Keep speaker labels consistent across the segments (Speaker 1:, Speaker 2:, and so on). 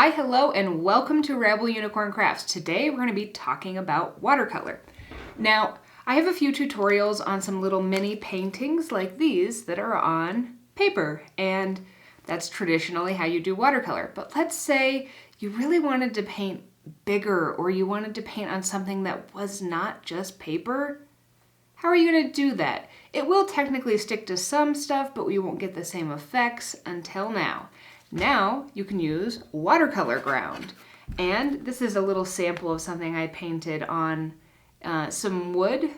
Speaker 1: Hi, hello, and welcome to Rebel Unicorn Crafts. Today we're going to be talking about watercolor. Now, I have a few tutorials on some little mini paintings like these that are on paper, and that's traditionally how you do watercolor. But let's say you really wanted to paint bigger, or you wanted to paint on something that was not just paper. How are you going to do that? It will technically stick to some stuff, but we won't get the same effects until now. Now you can use watercolor ground. And this is a little sample of something I painted on some wood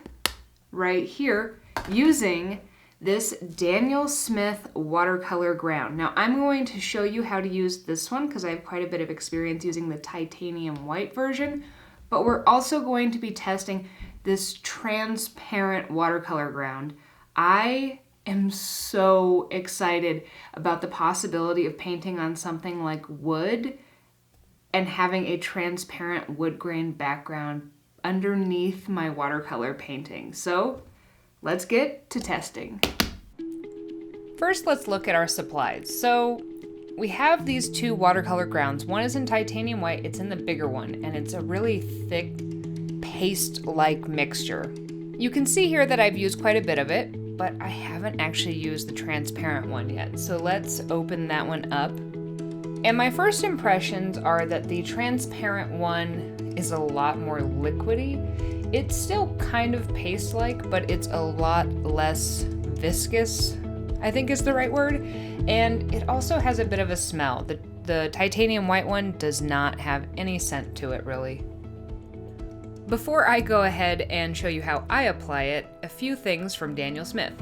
Speaker 1: right here using this Daniel Smith watercolor ground. Now I'm going to show you how to use this one because I have quite a bit of experience using the titanium white version, but we're also going to be testing this transparent watercolor ground. I am so excited about the possibility of painting on something like wood and having a transparent wood grain background underneath my watercolor painting. So let's get to testing. First, let's look at our supplies. So we have these two watercolor grounds. One is in titanium white, it's in the bigger one, and it's a really thick paste-like mixture. You can see here that I've used quite a bit of it, but I haven't actually used the transparent one yet. So let's open that one up. And my first impressions are that the transparent one is a lot more liquidy. It's still kind of paste-like, but it's a lot less viscous, I think is the right word. And it also has a bit of a smell. The titanium white one does not have any scent to it, really. Before I go ahead and show you how I apply it, a few things from Daniel Smith.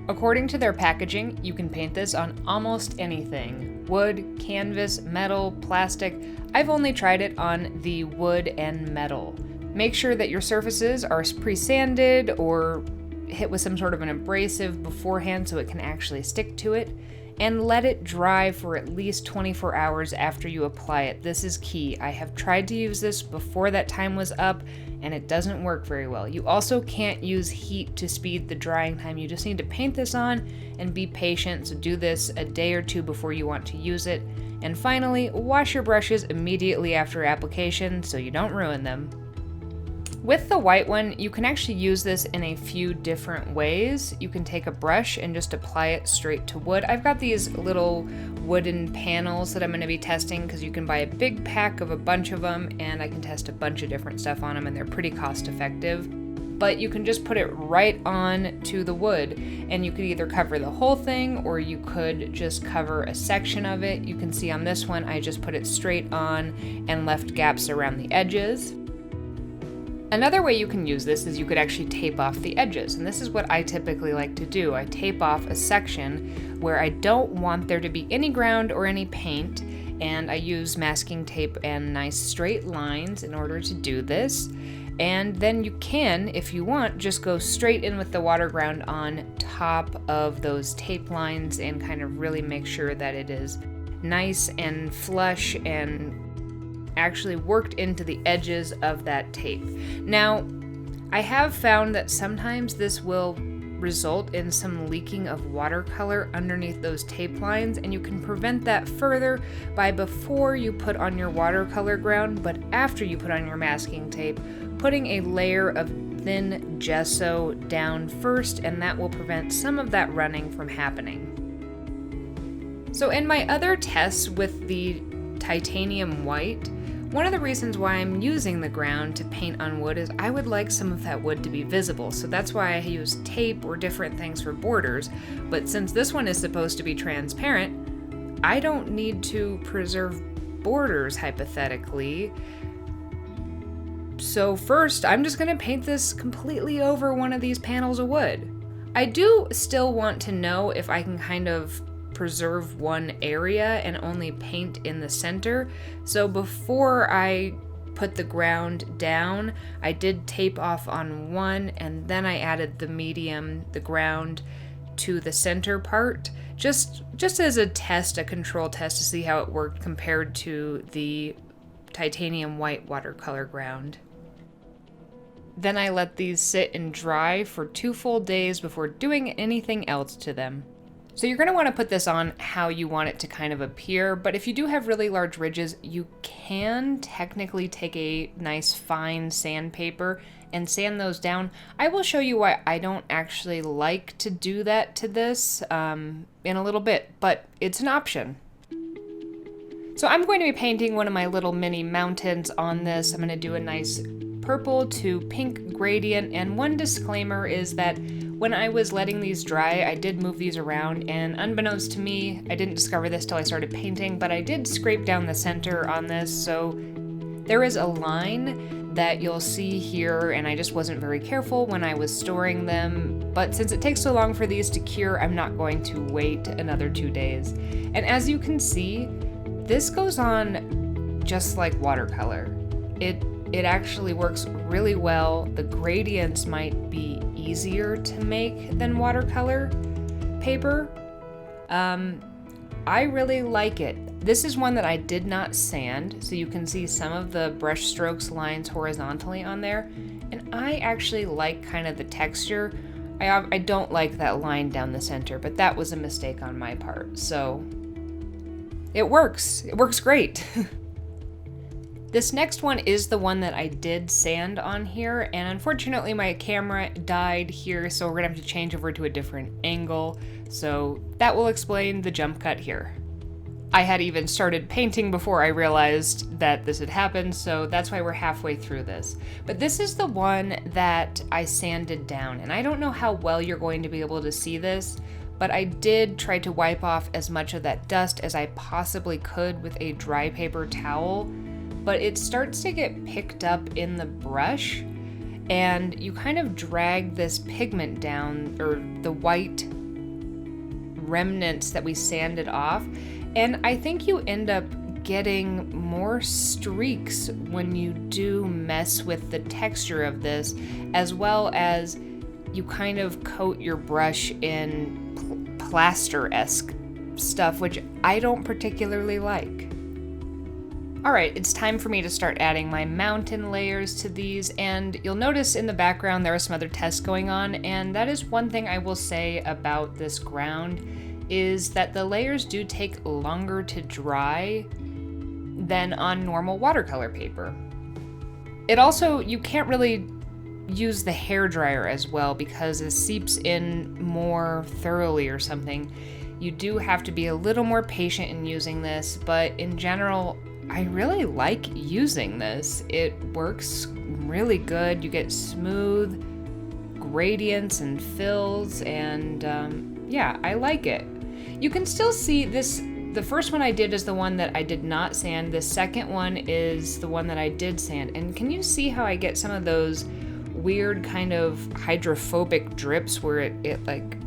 Speaker 1: According to their packaging, you can paint this on almost anything. Wood, canvas, metal, plastic. I've only tried it on the wood and metal. Make sure that your surfaces are pre-sanded or hit with some sort of an abrasive beforehand so it can actually stick to it. And let it dry for at least 24 hours after you apply it. This is key. I have tried to use this before that time was up, and it doesn't work very well. You also can't use heat to speed the drying time. You just need to paint this on and be patient. So do this a day or two before you want to use it. And finally, wash your brushes immediately after application so you don't ruin them. With the white one, you can actually use this in a few different ways. You can take a brush and just apply it straight to wood. I've got these little wooden panels that I'm going to be testing because you can buy a big pack of a bunch of them, and I can test a bunch of different stuff on them, and they're pretty cost effective. But you can just put it right on to the wood, and you could either cover the whole thing or you could just cover a section of it. You can see on this one, I just put it straight on and left gaps around the edges. Another way you can use this is you could actually tape off the edges, and this is what I typically like to do. I tape off a section where I don't want there to be any ground or any paint, and I use masking tape and nice straight lines in order to do this. And then you can, if you want, just go straight in with the water ground on top of those tape lines and kind of really make sure that it is nice and flush and actually worked into the edges of that tape. Now, I have found that sometimes this will result in some leaking of watercolor underneath those tape lines, and you can prevent that further by before you put on your watercolor ground, but after you put on your masking tape, putting a layer of thin gesso down first, and that will prevent some of that running from happening. So in my other tests with the titanium white, one of the reasons why I'm using the ground to paint on wood is I would like some of that wood to be visible, so that's why I use tape or different things for borders. But since this one is supposed to be transparent, I don't need to preserve borders hypothetically. So first, I'm just going to paint this completely over one of these panels of wood. I do still want to know if I can kind of preserve one area and only paint in the center. So before I put the ground down, I did tape off on one, and then I added the ground to the center part, just as a test, a control test to see how it worked compared to the titanium white watercolor ground. Then I let these sit and dry for 2 full days before doing anything else to them. So you're going to want to put this on how you want it to kind of appear, but if you do have really large ridges, you can technically take a nice fine sandpaper and sand those down. I will show you why I don't actually like to do that to this in a little bit, but it's an option. So I'm going to be painting one of my little mini mountains on this. I'm going to do a nice purple to pink gradient, and one disclaimer is that when I was letting these dry, I did move these around, and unbeknownst to me, I didn't discover this till I started painting, but I did scrape down the center on this, so there is a line that you'll see here, and I just wasn't very careful when I was storing them, but since it takes so long for these to cure, I'm not going to wait another 2 days. And as you can see, this goes on just like watercolor. It actually works really well. The gradients might be easier to make than watercolor paper. I really like it. This is one that I did not sand, so you can see some of the brush strokes lines horizontally on there. And I actually like kind of the texture. I don't like that line down the center, but that was a mistake on my part. So it works. It works great. This next one is the one that I did sand on here, and unfortunately my camera died here, so we're gonna have to change over to a different angle. So that will explain the jump cut here. I had even started painting before I realized that this had happened, so that's why we're halfway through this. But this is the one that I sanded down, and I don't know how well you're going to be able to see this, but I did try to wipe off as much of that dust as I possibly could with a dry paper towel. But it starts to get picked up in the brush, and you kind of drag this pigment down, or the white remnants that we sanded off, and I think you end up getting more streaks when you do mess with the texture of this, as well as you kind of coat your brush in plaster-esque stuff, which I don't particularly like. Alright, it's time for me to start adding my mountain layers to these, and you'll notice in the background there are some other tests going on, and that is one thing I will say about this ground, is that the layers do take longer to dry than on normal watercolor paper. It also, you can't really use the hairdryer as well because it seeps in more thoroughly or something. You do have to be a little more patient in using this, but in general, I really like using this. It works really good. You get smooth gradients and fills, and yeah, I like it. You can still see this. The first one I did is the one that I did not sand. The second one is the one that I did sand. And can you see how I get some of those weird kind of hydrophobic drips where it like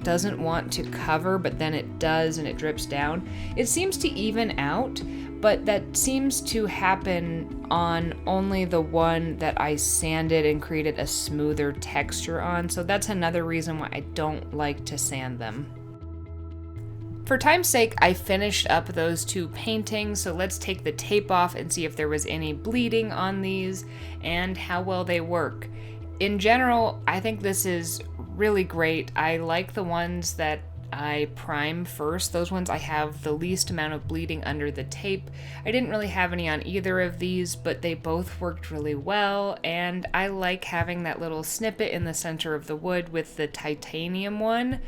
Speaker 1: doesn't want to cover, but then it does and it drips down? It seems to even out, but that seems to happen on only the one that I sanded and created a smoother texture on, so that's another reason why I don't like to sand them. For time's sake, I finished up those two paintings, so let's take the tape off and see if there was any bleeding on these and how well they work. In general, I think this is really great. I like the ones that I prime first. Those ones I have the least amount of bleeding under the tape. I didn't really have any on either of these, but they both worked really well, and I like having that little snippet in the center of the wood with the titanium one.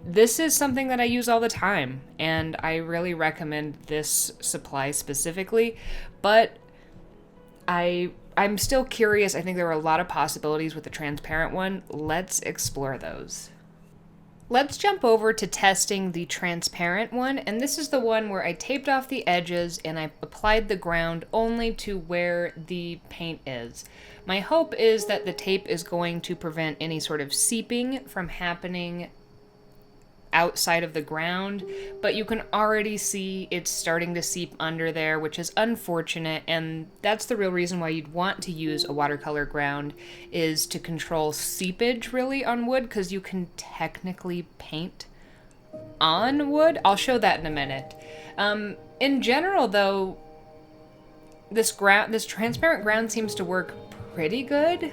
Speaker 1: This is something that I use all the time, and I really recommend this supply specifically, but I'm still curious. I think there are a lot of possibilities with the transparent one. Let's explore those. Let's jump over to testing the transparent one, and this is the one where I taped off the edges and I applied the ground only to where the paint is. My hope is that the tape is going to prevent any sort of seeping from happening outside of the ground, but you can already see it's starting to seep under there, which is unfortunate, and that's the real reason why you'd want to use a watercolor ground, is to control seepage really on wood, because you can technically paint on wood. I'll show that in a minute. In general though, this transparent ground seems to work pretty good.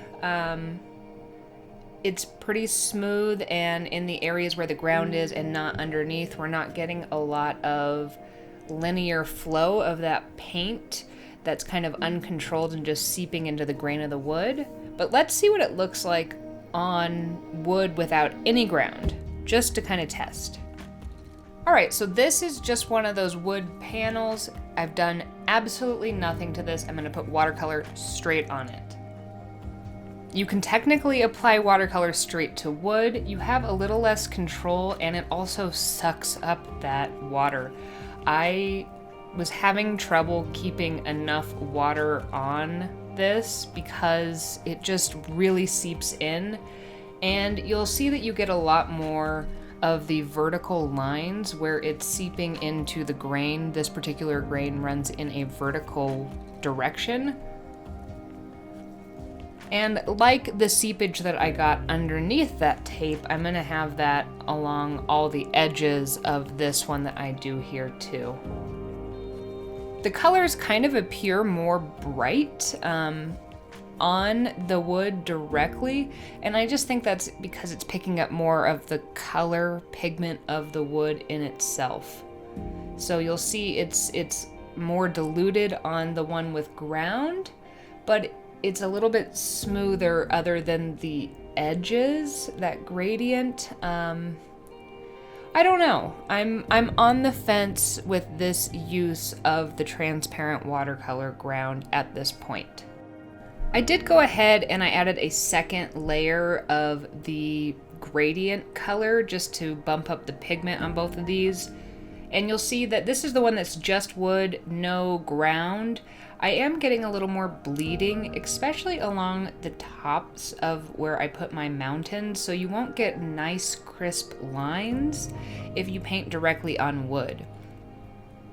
Speaker 1: it's pretty smooth, and in the areas where the ground is and not underneath, we're not getting a lot of linear flow of that paint that's kind of uncontrolled and just seeping into the grain of the wood. But let's see what it looks like on wood without any ground, just to kind of test. All right, so this is just one of those wood panels. I've done absolutely nothing to this. I'm gonna put watercolor straight on it. You can technically apply watercolor straight to wood. You have a little less control, and it also sucks up that water. I was having trouble keeping enough water on this because it just really seeps in, and you'll see that you get a lot more of the vertical lines where it's seeping into the grain. This particular grain runs in a vertical direction. And like the seepage that I got underneath that tape, I'm gonna have that along all the edges of this one that I do here too. The colors kind of appear more bright on the wood directly, and I just think that's because it's picking up more of the color pigment of the wood in itself. So you'll see it's more diluted on the one with ground, but it's a little bit smoother other than the edges, that gradient. I don't know. I'm on the fence with this use of the transparent watercolor ground at this point. I did go ahead and I added a second layer of the gradient color just to bump up the pigment on both of these. And you'll see that this is the one that's just wood, no ground. I am getting a little more bleeding, especially along the tops of where I put my mountains, so you won't get nice crisp lines if you paint directly on wood.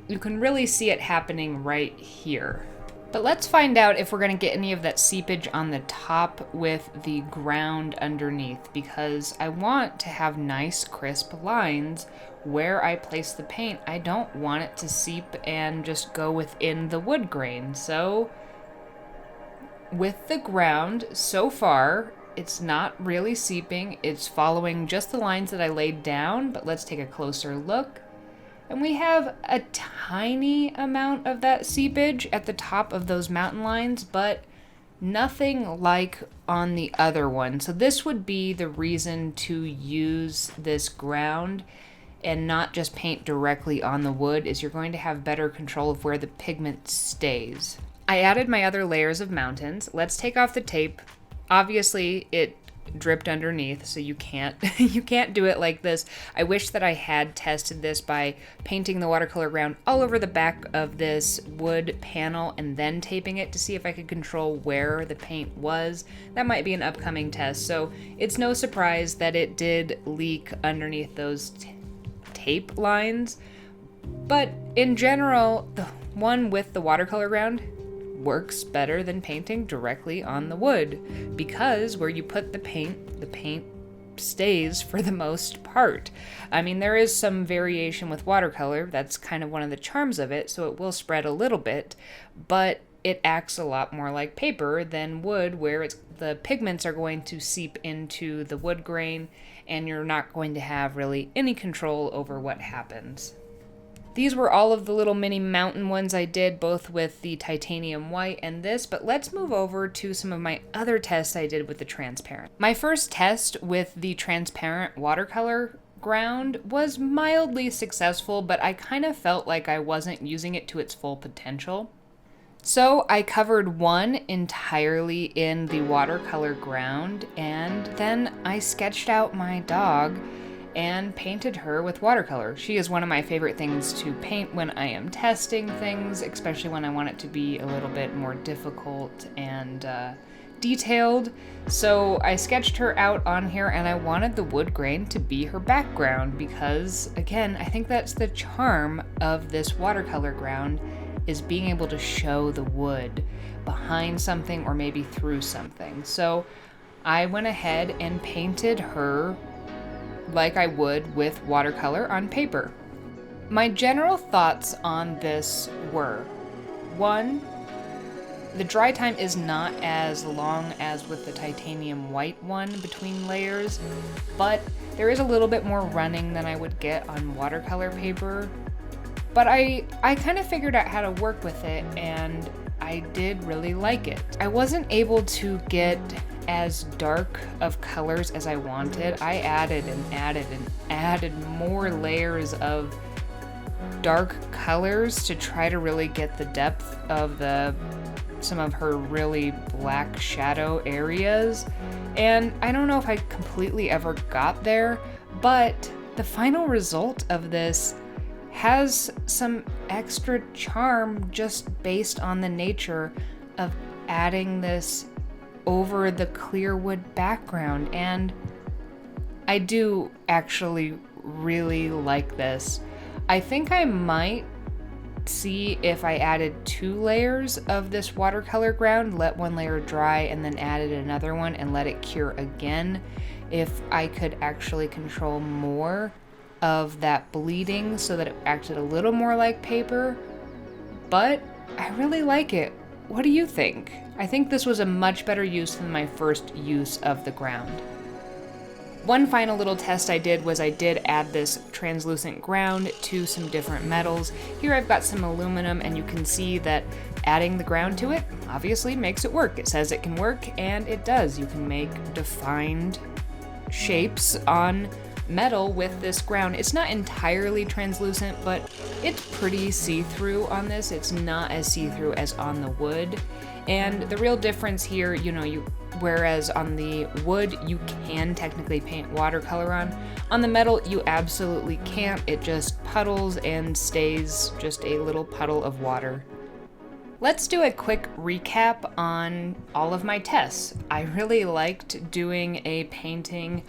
Speaker 1: You can really see it happening right here. But let's find out if we're going to get any of that seepage on the top with the ground underneath, because I want to have nice crisp lines where I place the paint. I don't want it to seep and just go within the wood grain. So with the ground, so far, it's not really seeping. It's following just the lines that I laid down, but let's take a closer look. And we have a tiny amount of that seepage at the top of those mountain lines, but nothing like on the other one. So this would be the reason to use this ground and not just paint directly on the wood, is you're going to have better control of where the pigment stays. I added my other layers of mountains. Let's take off the tape. Obviously, it dripped underneath, so you can't do it like this. I wish that I had tested this by painting the watercolor ground all over the back of this wood panel and then taping it to see if I could control where the paint was. That might be an upcoming test. So it's no surprise that it did leak underneath those tape lines, but in general, the one with the watercolor ground works better than painting directly on the wood, because where you put the paint stays for the most part. I mean, there is some variation with watercolor. That's kind of one of the charms of it, so it will spread a little bit, but it acts a lot more like paper than wood, where the pigments are going to seep into the wood grain, and you're not going to have really any control over what happens. These were all of the little mini mountain ones I did, both with the titanium white and this, but let's move over to some of my other tests I did with the transparent. My first test with the transparent watercolor ground was mildly successful, but I kind of felt like I wasn't using it to its full potential. So I covered one entirely in the watercolor ground, and then I sketched out my dog and painted her with watercolor. She is one of my favorite things to paint when I am testing things, especially when I want it to be a little bit more difficult and detailed. So I sketched her out on here, and I wanted the wood grain to be her background because, again, I think that's the charm of this watercolor ground, is being able to show the wood behind something or maybe through something. So I went ahead and painted her like I would with watercolor on paper. My general thoughts on this were, 1, The dry time is not as long as with the titanium white one between layers, but there is a little bit more running than I would get on watercolor paper. But I kind of figured out how to work with it, and I did really like it. I wasn't able to get as dark of colors as I wanted. I added and added and added more layers of dark colors to try to really get the depth of some of her really black shadow areas. And I don't know if I completely ever got there, but the final result of this has some extra charm just based on the nature of adding this over the clear wood background. And I do actually really like this. I think I might see if I added 2 layers of this watercolor ground, let one layer dry, and then added another one and let it cure again, if I could actually control more of that bleeding so that it acted a little more like paper. But I really like it. What do you think? I think this was a much better use than my first use of the ground. One final little test I did was I did add this translucent ground to some different metals. Here I've got some aluminum, and you can see that adding the ground to it obviously makes it work. It says it can work, and it does. You can make defined shapes on metal with this ground. It's not entirely translucent, but it's pretty see-through on this. It's not as see-through as on the wood. And the real difference here, whereas on the wood you can technically paint watercolor on the metal you absolutely can't. It just puddles and stays just a little puddle of water. Let's do a quick recap on all of my tests. I really liked doing a painting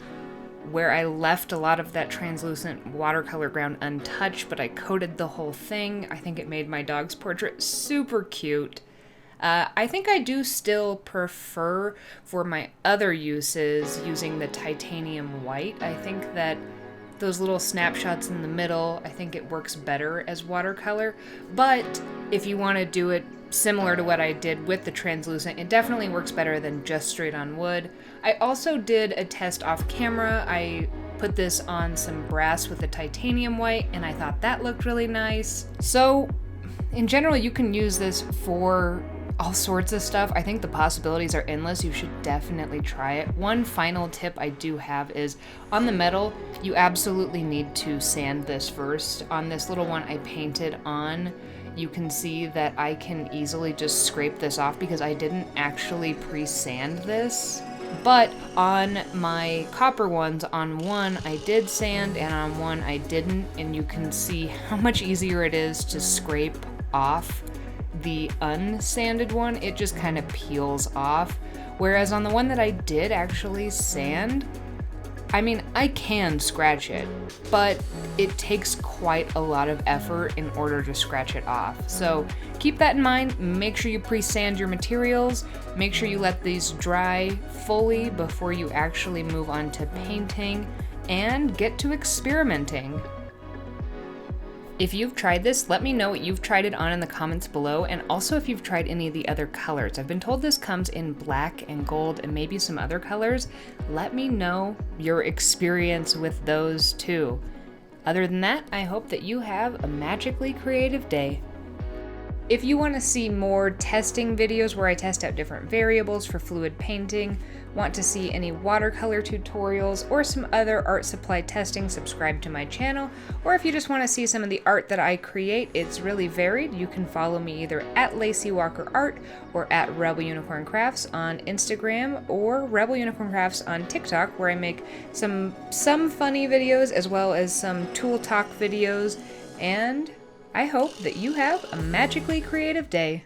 Speaker 1: where I left a lot of that translucent watercolor ground untouched, but I coated the whole thing. I think it made my dog's portrait super cute. I think I do still prefer for my other uses using the titanium white. I think that those little snapshots in the middle, I think it works better as watercolor. But if you want to do it similar to what I did with the translucent, it definitely works better than just straight on wood. I also did a test off camera. I put this on some brass with the titanium white, and I thought that looked really nice. So in general, you can use this for all sorts of stuff. I think the possibilities are endless. You should definitely try it. One final tip I do have is on the metal, you absolutely need to sand this first. On this little one I painted on, you can see that I can easily just scrape this off because I didn't actually pre-sand this. But on my copper ones, on one I did sand and on one I didn't, and you can see how much easier it is to scrape off the unsanded one. It just kind of peels off. Whereas on the one that I did actually sand, I can scratch it, but it takes quite a lot of effort in order to scratch it off. So keep that in mind. Make sure you pre-sand your materials. Make sure you let these dry fully before you actually move on to painting and get to experimenting. If you've tried this, let me know what you've tried it on in the comments below, and also if you've tried any of the other colors. I've been told this comes in black and gold and maybe some other colors. Let me know your experience with those too. Other than that, I hope that you have a magically creative day. If you want to see more testing videos where I test out different variables for fluid painting, want to see any watercolor tutorials or some other art supply testing, subscribe to my channel. Or if you just want to see some of the art that I create, it's really varied. You can follow me either at Lacey Walker Art or at Rebel Unicorn Crafts on Instagram, or Rebel Unicorn Crafts on TikTok, where I make some funny videos as well as some tool talk videos. And I hope that you have a magically creative day.